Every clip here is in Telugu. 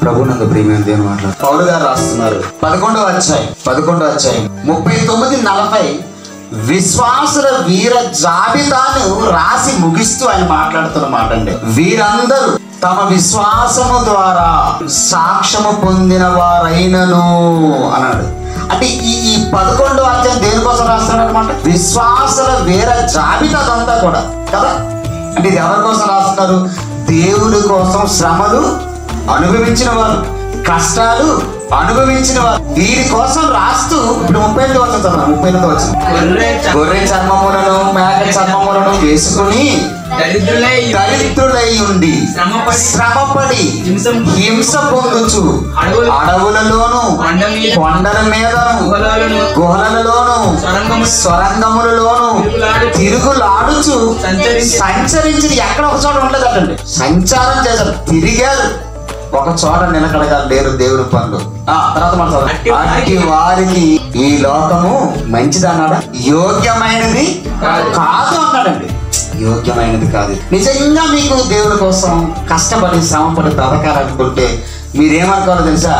ప్రభునందు ప్రియమైన దేవుని మాట్లాడు పౌలు గారు రాస్తున్నారు 11వ అధ్యాయం 39-40 విశ్వాసుల వీర జాబితాను రాసి ముగిస్తూ ఆయన మాట్లాడుతున్న మాట అండి. వీరందరూ తమ విశ్వాసము ద్వారా సాక్ష్యము పొందిన వారైనను అన్నాడు. అంటే ఈ 11వ అధ్యాయం దేనికోసం రాస్తున్నాడు అనమాట? విశ్వాసుల వీర జాబితా అంతా కూడా కదా. అంటే ఇది ఎవరి కోసం రాస్తున్నారు? దేవుడి కోసం శ్రమలు అనుభవించిన వారు, కష్టాలు అనుభవించిన వారు, వీరి కోసం రాస్తూ ఇప్పుడు 38వ వచనం చదవండి. 38వ వచనం, గొర్రె చర్మములను మేక చర్మములను వేసుకుని దరిద్రులై ఉండి శ్రమపడి హింస పొందుచు అడవులలోను కొండల మీదను గుహలలోను సొరంగములలోను తిరుగులాడుచు సంచరించి ఎక్కడ ఒక చోట ఉండదండి, సంచారం చేశారు, తిరిగారు, ఒక చోట నిలకడగా లేరు దేవుని పనులు. తర్వాత అట్టి వారికి ఈ లోకము మంచిది అన్నాడా? యోగ్యమైనది కాదు అన్నాడండి. యోగ్యమైనది కాదు. నిజంగా మీకు దేవుని కోసం కష్టపడి శ్రమపడి బ్రతకాలనుకుంటే మీరేమనుకోవాలో తెలుసా?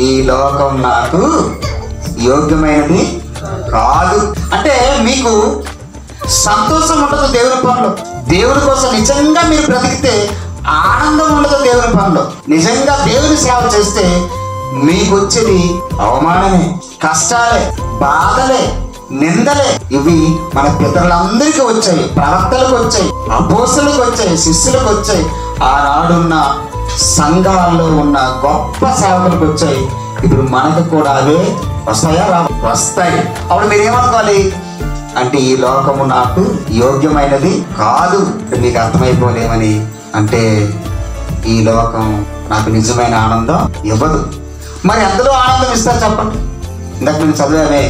ఈ లోకం నాకు యోగ్యమైనది కాదు. అంటే మీకు సంతోషం ఉండదు దేవుని పనులు. దేవుని కోసం నిజంగా మీరు బ్రతికితే ఆనందం ఉండదు దేవుని పనులు. నిజంగా దేవుని సేవ చేస్తే మీకు వచ్చేది అవమానమే, కష్టాలే, బాధలే, నిందలే. ఇవి మన పితరులందరికీ వచ్చాయి, ప్రవక్తలకు వచ్చాయి, అపోస్తలులకు వచ్చాయి, శిష్యులకు వచ్చాయి, ఆనాడున్న సంఘాల్లో ఉన్న గొప్ప సేవకులకు వచ్చాయి. ఇప్పుడు మనకు కూడా అవే వస్తాయా? వస్తాయి. అప్పుడు మీరేమనుకోవాలి అంటే ఈ లోకము నాకు యోగ్యమైనది కాదు. మీకు అర్థమైపోలేమని అంటే ఈ లోకం నాకు నిజమైన ఆనందం ఇవ్వదు. మరి అందులో ఆనందం ఇస్తారు చెప్పండి. ఇందాక నేను చదివానే,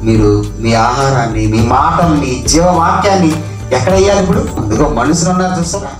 మీరు మీ ఆహారాన్ని, మీ మాటల్ని, జీవవాక్యాన్ని ఎక్కడ వేయాలి? ఇప్పుడు అందుకో మనుషులు ఉన్నారు చూస్తారా?